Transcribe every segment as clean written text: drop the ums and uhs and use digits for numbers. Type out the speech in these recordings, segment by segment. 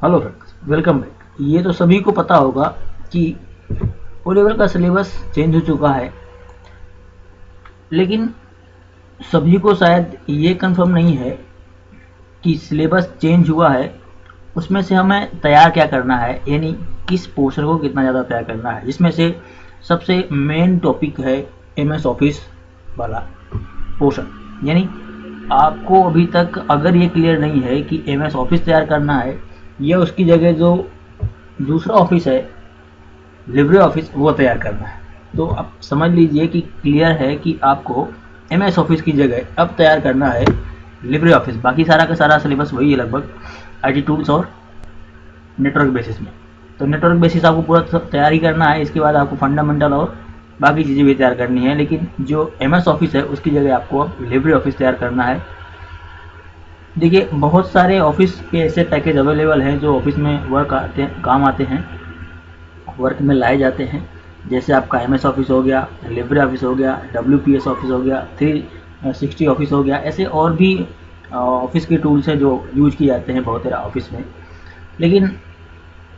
Hello friends, welcome back. ये तो सभी को पता होगा कि ओ लेवल का सिलेबस चेंज हो चुका है, लेकिन सभी को शायद ये कंफर्म नहीं है कि सिलेबस चेंज हुआ है उसमें से हमें तैयार क्या करना है, यानी किस पोर्शन को कितना ज़्यादा तैयार करना है, जिसमें से सबसे मेन टॉपिक है एमएस ऑफिस वाला पोर्शन। यानी आपको अभी तक अगर ये क्लियर नहीं है कि एमएस ऑफिस तैयार करना है या उसकी जगह जो दूसरा ऑफिस है लिब्रे ऑफिस वो तैयार करना है, तो आप समझ लीजिए कि क्लियर है कि आपको एमएस ऑफिस की जगह अब तैयार करना है लिब्रे ऑफिस। बाकी सारा का सारा सिलेबस वही है लगभग, आईटी टूल्स और नेटवर्क बेसिस में। तो नेटवर्क बेसिस आपको पूरा तैयारी करना है, इसके बाद आपको फंडामेंटल और बाकी चीज़ें भी तैयार करनी है। लेकिन जो एमएस ऑफिस है उसकी जगह आपको अब लिब्रे ऑफिस तैयार करना है। देखिए, बहुत सारे ऑफिस के ऐसे पैकेज अवेलेबल हैं जो ऑफिस में काम आते हैं, वर्क में लाए जाते हैं। जैसे आपका एमएस ऑफिस हो गया, लिब्रे ऑफिस हो गया, डब्ल्यूपीएस ऑफिस हो गया, 360 ऑफिस हो गया, ऐसे और भी ऑफिस के टूल्स हैं जो यूज किए जाते हैं बहुत सारे ऑफिस में। लेकिन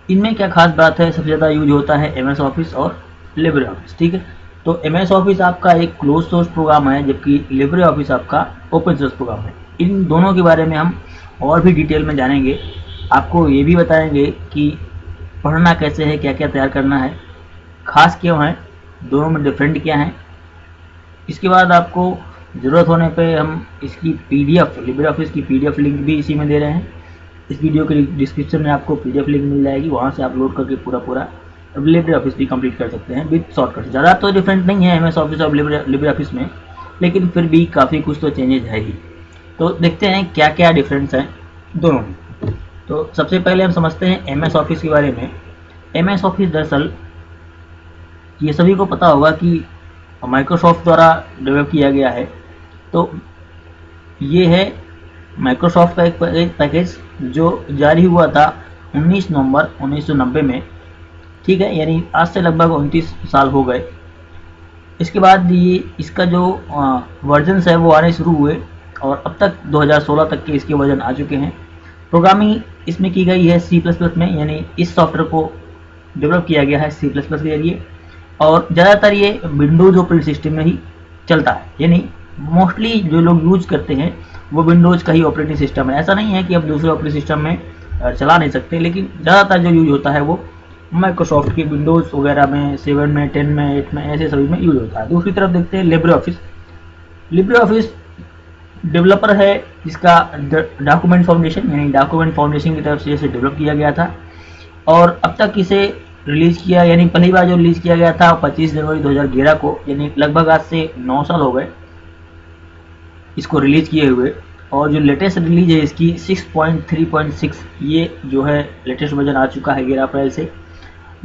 इनमें क्या खास बात है, सबसे ज़्यादा यूज होता है एमएस ऑफिस और लिब्रे ऑफिस। ठीक है, तो एमएस ऑफिस आपका एक क्लोज सोर्स प्रोग्राम है, जबकि लिब्रे ऑफिस आपका ओपन सोर्स प्रोग्राम है। इन दोनों के बारे में हम और भी डिटेल में जानेंगे। आपको ये भी बताएंगे कि पढ़ना कैसे है, क्या क्या तैयार करना है, खास क्यों है, दोनों में डिफरेंट क्या है। इसके बाद आपको ज़रूरत होने पे हम इसकी पीडीएफ, लिब्रे ऑफिस की पीडीएफ लिंक भी इसी में दे रहे हैं। इस वीडियो के डिस्क्रिप्शन में आपको पीडीएफ लिंक मिल जाएगी, वहाँ से आप लोड करके पूरा लिब्रे ऑफिस भी कंप्लीट कर सकते हैं विद शॉर्टकट। ज़्यादा तो डिफरेंट नहीं है एमएस ऑफिस और लिब्रे ऑफिस में, लेकिन फिर भी काफ़ी कुछ तो चेंजेज है ही। तो देखते हैं क्या क्या डिफरेंस है दोनों में। तो सबसे पहले हम समझते हैं एमएस ऑफिस के बारे में। एमएस ऑफिस दरअसल ये सभी को पता होगा कि माइक्रोसॉफ्ट द्वारा डेवलप किया गया है। तो ये है माइक्रोसॉफ्ट का एक पैकेज जो जारी हुआ था 19 नवंबर 1990 में। ठीक है, यानी आज से लगभग 29 साल हो गए। इसके बाद ये इसका जो वर्जन्स है वो आने शुरू हुए और अब तक 2016 तक के इसके वर्जन आ चुके हैं। प्रोग्रामिंग इसमें की गई है C++ में, यानी इस सॉफ्टवेयर को डेवलप किया गया है C++ के जरिए। और ज़्यादातर ये विंडोज़ ऑपरेटिंग सिस्टम में ही चलता है, यानी मोस्टली जो लोग यूज करते हैं वो विंडोज़ का ही ऑपरेटिंग सिस्टम है। ऐसा नहीं है कि आप दूसरे ऑपरेटिंग सिस्टम में चला नहीं सकते, लेकिन ज़्यादातर जो यूज होता है वो माइक्रोसॉफ्ट के विंडोज़ वगैरह में, 7 में, 10 में, 8 में, ऐसे सभी में यूज होता है। दूसरी तरफ देखते हैं Libre office. Libre office developer है जिसका डॉक्यूमेंट फाउंडेशन, यानी डॉक्यूमेंट फाउंडेशन की तरफ से इसे डेवलप किया गया था और अब तक इसे रिलीज किया, यानी पहली बार जो रिलीज किया गया था 25 जनवरी 2011 को, यानी लगभग आज से 9 साल हो गए इसको रिलीज किए हुए। और जो लेटेस्ट रिलीज है इसकी 6.3.6, ये जो है लेटेस्ट वर्जन आ चुका है 11 अप्रैल से।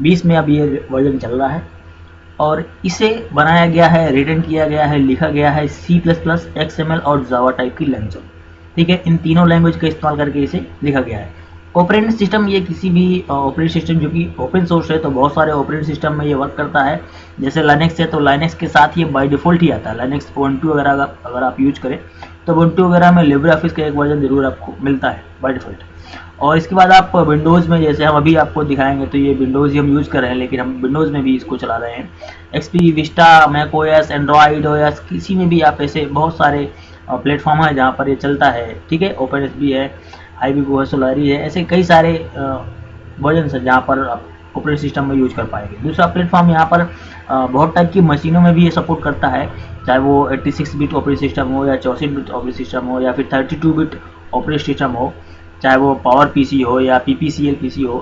20 में अब ये वर्जन चल रहा है और इसे बनाया गया है, रिटर्न किया गया है, लिखा गया है C++, XML और जावा टाइप की लैंग्वेज। ठीक है, इन तीनों लैंग्वेज का इस्तेमाल करके इसे लिखा गया है। ऑपरेटिंग सिस्टम, ये किसी भी ऑपरेटिंग सिस्टम जो कि ओपन सोर्स है, तो बहुत सारे ऑपरेटिंग सिस्टम में ये वर्क करता है। जैसे लाइनेक्स है तो लाइनेक्स के साथ ये बाय डिफ़ॉल्ट ही आता है। लाइनेक्स उबुंटू वगैरह अगर आप यूज करें तो उबुंटू वगैरह में लिब्रे ऑफिस का एक वर्जन जरूर आपको मिलता है बाय डिफ़ॉल्ट। और इसके बाद आप विंडोज़ में, जैसे हम अभी आपको दिखाएंगे, तो ये विंडोज़ ही हम यूज़ कर रहे हैं, लेकिन हम विंडोज़ में भी इसको चला रहे हैं। XP, Vista, Mac OS, Android OS, किसी में भी आप, ऐसे बहुत सारे प्लेटफॉर्म है जहाँ पर ये चलता है। ठीक है, ओपन एस भी है, आईबीको है, सोलारी है, ऐसे कई सारे वर्जन है जहाँ पर आप ऑपरेटिंग सिस्टम में यूज कर पाएंगे। दूसरा प्लेटफॉर्म यहाँ पर बहुत टाइप की मशीनों में भी ये सपोर्ट करता है, चाहे वो 86 बिट ऑपरेटिंग सिस्टम हो या 64 बिट ऑपरेटिंग सिस्टम हो या फिर 32 बिट ऑपरेटिंग सिस्टम हो, चाहे वो पावर पीसी हो या पीपीसीएल पीसी हो,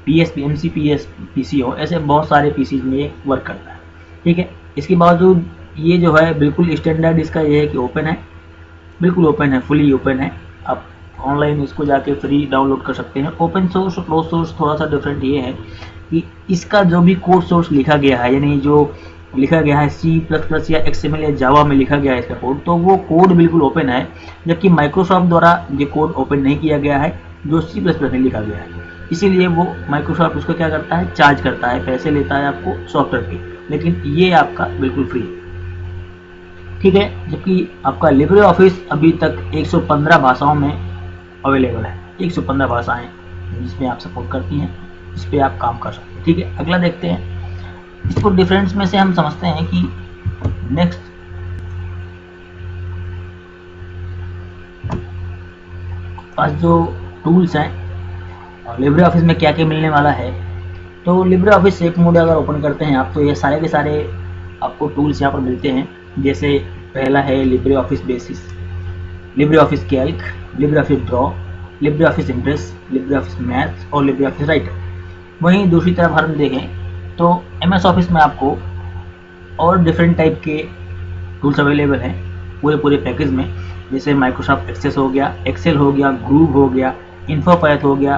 पीएसपी एमसीपीएस पीसी हो, ऐसे बहुत सारे पीसी में ये वर्क करता है। ठीक है, इसके बावजूद ये जो है बिल्कुल स्टैंडर्ड इसका ये है कि ओपन है, बिल्कुल ओपन है, फुली ओपन है। आप ऑनलाइन इसको जाके फ्री डाउनलोड कर सकते हैं। ओपन सोर्स और क्लोज सोर्स थोड़ा सा डिफरेंट ये है कि इसका जो भी कोड सोर्स लिखा गया है, यानी जो लिखा गया है C++ या XML या जावा में लिखा गया है इसका कोड, तो वो कोड बिल्कुल ओपन है। जबकि माइक्रोसॉफ्ट द्वारा ये कोड ओपन नहीं किया गया है जो C++ में लिखा गया है, इसीलिए वो माइक्रोसॉफ्ट उसको क्या करता है, चार्ज करता है, पैसे लेता है आपको सॉफ्टवेयर के, लेकिन ये आपका बिल्कुल फ्री है। ठीक है, जबकि आपका लिब्रे ऑफिस अभी तक 115 भाषाओं में अवेलेबल है। 115 भाषाएं जिसमें आप सपोर्ट करती हैं, इस पर आप काम कर सकते हैं। ठीक है, अगला देखते हैं। इसको डिफरेंस में से हम समझते हैं कि नेक्स्ट पास जो टूल्स हैं और लिब्रे ऑफिस में क्या क्या मिलने वाला है। तो लिब्रे ऑफिस शेप मोड अगर ओपन करते हैं आप, तो ये सारे के सारे आपको टूल्स यहाँ पर मिलते हैं। जैसे पहला है Libre office basis, Libre office Calc, Libre office draw, Libre office impress, Libre office math और लिब्रे ऑफिस राइटर। वहीं दूसरी तरफ हम देखें तो MS ऑफिस में आपको और डिफरेंट टाइप के टूल्स अवेलेबल हैं पूरे पैकेज में। जैसे माइक्रोसॉफ्ट एक्सेस हो गया, एक्सेल हो गया, ग्रूव हो गया, इन्फोपैथ हो गया,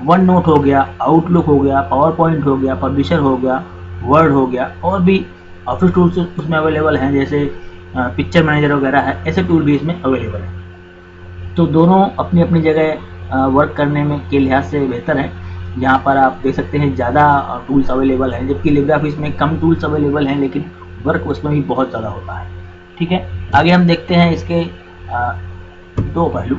वन नोट हो गया, आउटलुक हो गया, पावर पॉइंट हो गया, पब्लिशर हो गया, वर्ड हो गया, और भी ऑफिस टूल्स उसमें अवेलेबल हैं, जैसे पिक्चर मैनेजर वगैरह है। ऐसे टूल भी इसमें अवेलेबल है। तो दोनों अपनी अपनी जगह वर्क करने में के लिहाज से बेहतर है। यहाँ पर आप देख सकते हैं ज़्यादा टूल्स अवेलेबल हैं, जबकि लिब्रे ऑफिस में कम टूल्स अवेलेबल हैं, लेकिन वर्क उसमें भी बहुत ज़्यादा होता है। ठीक है, आगे हम देखते हैं इसके दो पहलू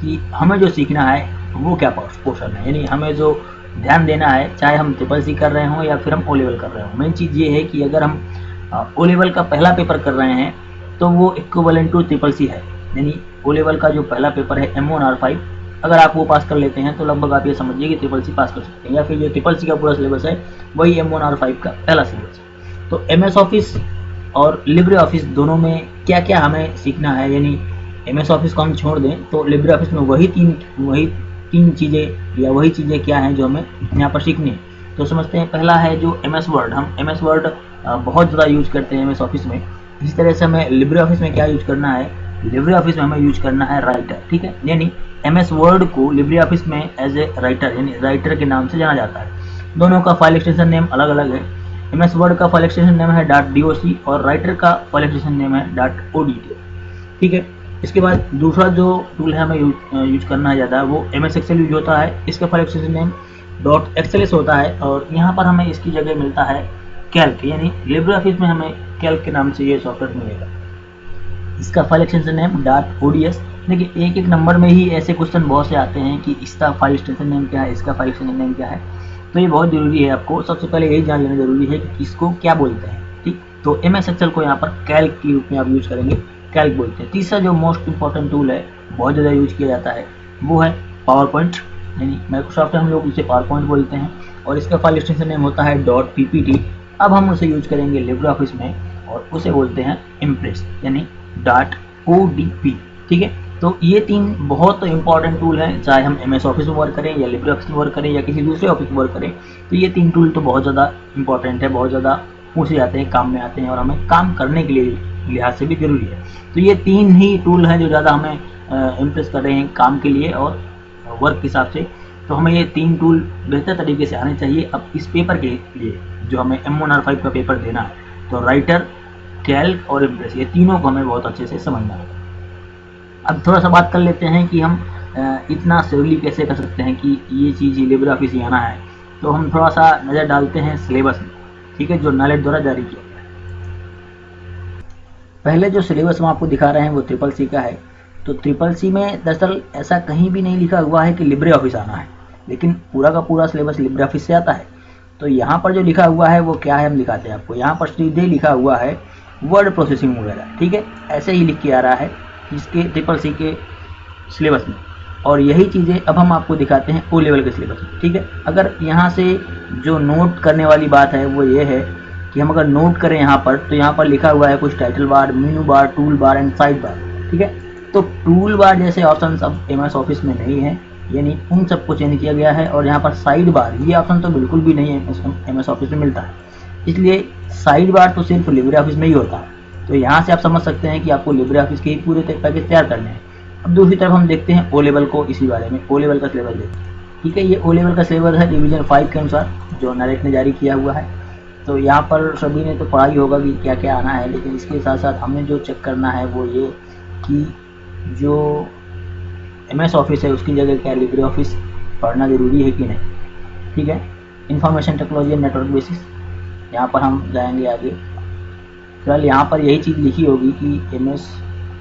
कि हमें जो सीखना है वो क्या पोर्शन है, यानी हमें जो ध्यान देना है, चाहे हम CCC कर रहे हों या फिर हम O लेवल कर रहे हों। मेन चीज़ ये है कि अगर हम O लेवल का पहला पेपर कर रहे हैं तो वो इक्विवेलेंट टू CCC है, यानी O लेवल का जो पहला पेपर है M1R5, अगर आप वो पास कर लेते हैं तो लगभग आप ये समझिए कि CCC पास कर सकते हैं, या फिर जो CCC का पूरा सिलेबस है वही M1R5 का पहला सिलेबस है। तो MS ऑफिस और लिब्रे ऑफिस दोनों में क्या क्या हमें सीखना है, यानी MS ऑफिस को हम छोड़ दें तो लिब्रे ऑफिस में वही तीन चीज़ें या वही चीज़ें क्या हैं जो हमें यहाँ पर सीखनी है। तो समझते हैं। पहला है जो MS वर्ड, हम MS वर्ड बहुत ज़्यादा यूज करते हैं MS ऑफिस में। इसी तरह से हमें लिब्रे ऑफिस में क्या यूज करना है, लिब्रे ऑफिस में हमें यूज करना है राइटर। ठीक है, यानी MS वर्ड को लिब्रे ऑफिस में एज ए राइटर यानी राइटर के नाम से जाना जाता है। दोनों का फाइल एक्सटेंशन नेम अलग अलग है। MS वर्ड का फाइल एक्सटेंशन नेम है .doc और राइटर का फाइल एक्सटेंशन नेम है .odt। ठीक है, इसके बाद दूसरा जो टूल है हमें यूज करना है ज़्यादा, वो MS एक्सेल यूज होता है। इसका फाइल एक्सटेंशन नेम .xls होता है, और यहाँ पर हमें इसकी जगह मिलता है कैल्क, यानी लिब्रे ऑफिस में हमें कैल्क के नाम से ये सॉफ्टवेयर मिलेगा। इसका फाइल एक्सटेंशन नेम .ods। देखिए एक नंबर में ही ऐसे क्वेश्चन बहुत से आते हैं कि इसका फाइल एक्सटेंशन नेम क्या है, इसका फाइल एक्सटेंशन नेम क्या है। तो ये बहुत जरूरी है, आपको सबसे पहले यही जान लेना जरूरी है कि किसको क्या बोलते हैं। ठीक, तो MS एक्सेल को यहाँ पर कैल्क के रूप में आप यूज करेंगे, कैल्क बोलते हैं। तीसरा जो मोस्ट इंपॉर्टेंट टूल है, बहुत ज़्यादा यूज किया जाता है, वो है पावर पॉइंट, यानी माइक्रोसॉफ्ट हम लोग इसे पावर पॉइंट बोलते हैं, और इसका फाइल एक्सटेंशन नेम होता है .ppt। अब हम उसे यूज करेंगे लिब्रे ऑफिस में, और उसे बोलते हैं इम्प्रेस, यानी .odp। ठीक है, तो ये तीन बहुत इंपॉर्टेंट टूल हैं, चाहे हम MS ऑफिस में वर्क करें या लिब्रे ऑफिस में वर्क करें या किसी दूसरे ऑफिस में वर्क करें। तो ये तीन टूल तो बहुत ज़्यादा इंपॉर्टेंट है, बहुत ज़्यादा पूछे जाते हैं, काम में आते हैं, और हमें काम करने के लिए लिहाज से भी जरूरी है। तो ये तीन ही टूल हैं जो ज़्यादा हमें इम्प्रेस कर रहे हैं काम के लिए और वर्क के हिसाब से। तो हमें ये तीन टूल बेहतर तरीके से आने चाहिए। अब इस पेपर के लिए जो हमें M1R5 का पेपर देना है, तो राइटर, कैल्क और इम्प्रेस, ये तीनों को हमें बहुत अच्छे से समझना होगा। अब थोड़ा सा बात कर लेते हैं कि हम इतना सेवली कैसे कर सकते हैं कि ये चीज़ लिब्रे ऑफिस ही आना है। तो हम थोड़ा सा नज़र डालते हैं सिलेबस में, ठीक है, जो नॉलेज द्वारा जारी किया गया है। पहले जो सिलेबस हम आपको दिखा रहे हैं वो CCC का है। तो CCC में दरअसल ऐसा कहीं भी नहीं लिखा हुआ है कि लिब्रे ऑफिस आना है, लेकिन पूरा का पूरा सिलेबस लिब्रे ऑफिस से आता है। तो यहाँ पर जो लिखा हुआ है वो क्या है, हम दिखाते हैं आपको। यहाँ पर सीधे लिखा हुआ है वर्ड प्रोसेसिंग वगैरह, ठीक है, ऐसे ही लिख के आ रहा है जिसके CCC के सिलेबस में। और यही चीज़ें अब हम आपको दिखाते हैं O लेवल के सिलेबस में। ठीक है, अगर यहाँ से जो नोट करने वाली बात है वो ये है कि हम अगर नोट करें यहाँ पर, तो यहाँ पर लिखा हुआ है कुछ title bar, menu bar, tool bar and side bar. ठीक है, तो टूल बार जैसे ऑप्शन अब MS ऑफिस में नहीं है, यानी उन सबको चेंज किया गया है। और यहाँ पर साइड बार, ये ऑप्शन तो बिल्कुल भी नहीं है, MS ऑफिस में मिलता है। इसलिए साइड बार तो सिर्फ लिब्रे ऑफिस में ही होता है। तो यहाँ से आप समझ सकते हैं कि आपको लिब्रे ऑफिस के ही पूरे पैकेज तैयार करने हैं। अब दूसरी तरफ हम देखते हैं O लेवल को, इसी बारे में O लेवल का सिलेबस देखते हैं। ठीक है, ये O लेवल का सिलेबस है डिवीजन 5 के अनुसार जो NARET ने जारी किया हुआ है। तो यहाँ पर सभी ने तो पढ़ा ही होगा कि क्या क्या आना है, लेकिन इसके साथ साथ हमें जो चेक करना है वो ये कि जो MS ऑफिस है उसकी जगह क्या लिब्रे ऑफिस पढ़ना ज़रूरी है कि नहीं। ठीक है, information technology and network basis, यहाँ पर हम जाएंगे आगे। फिलहाल यहाँ पर यही चीज़ लिखी होगी कि MS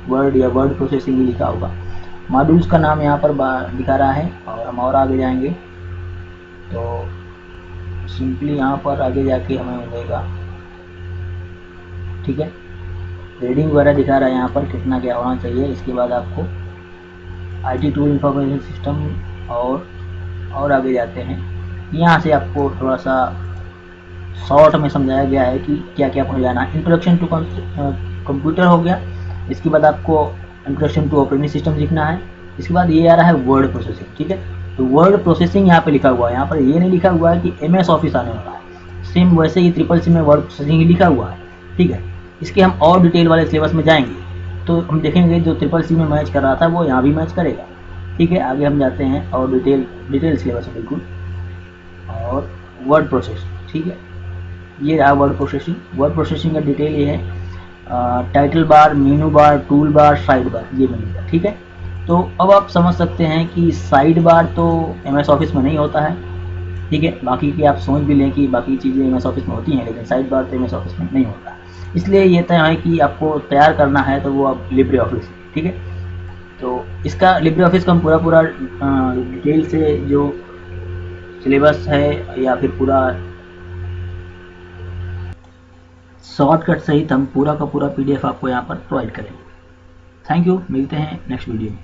वर्ड या वर्ड प्रोसेसिंग ही लिखा होगा। मॉड्यूल्स का नाम यहाँ पर दिखा रहा है, और हम और आगे जाएंगे तो सिंपली यहाँ पर आगे जाके हमें मिलेगा, ठीक है, रीडिंग वगैरह दिखा रहा है यहाँ पर कितना क्या होना चाहिए। इसके बाद आपको IT टूल इंफॉर्मेशन सिस्टम और आगे जाते हैं। यहाँ से आपको थोड़ा सा शॉर्ट में समझाया गया है कि क्या क्या आपको जाना है। इंट्रोडक्शन टू कंप्यूटर हो गया, इसके बाद आपको इंट्रोडक्शन टू ऑपरेटिंग सिस्टम सीखना है। इसके बाद ये आ रहा है वर्ड प्रोसेसिंग, ठीक है। तो वर्ड प्रोसेसिंग यहाँ पे लिखा हुआ है, यहाँ पर ये नहीं लिखा हुआ है कि MS ऑफिस आने वाला है, सेम वैसे ही CCC में वर्ड प्रोसेसिंग ही लिखा हुआ है, ठीक है। इसके हम और डिटेल वाले सिलेबस में जाएंगे तो हम देखेंगे जो CCC में मैच कर रहा था वो यहाँ भी मैच करेगा, ठीक है। आगे हम जाते हैं और डिटेल सिलेबस है बिल्कुल, और वर्ड प्रोसेस, ठीक है। ये रहा वर्ड प्रोसेसिंग का डिटेल ये है, टाइटल बार, मेनू बार, टूल बार, साइड बार, ये मिलेगा, ठीक है। तो अब आप समझ सकते हैं कि साइड बार तो MS ऑफिस में नहीं होता है, ठीक है। बाकी की आप समझ भी लें कि बाकी चीज़ें MS ऑफिस में होती हैं, लेकिन साइड बार तो MS ऑफिस में नहीं होता। इसलिए ये तय है कि आपको तैयार करना है तो वो आप लिब्रे ऑफिस, ठीक है। तो इसका लिब्रे ऑफिस का हम पूरा डिटेल से जो सिलेबस है या फिर पूरा शॉर्टकट सहित हम पूरा का पूरा PDF आपको यहाँ पर प्रोवाइड करेंगे। थैंक यू, मिलते हैं नेक्स्ट वीडियो में।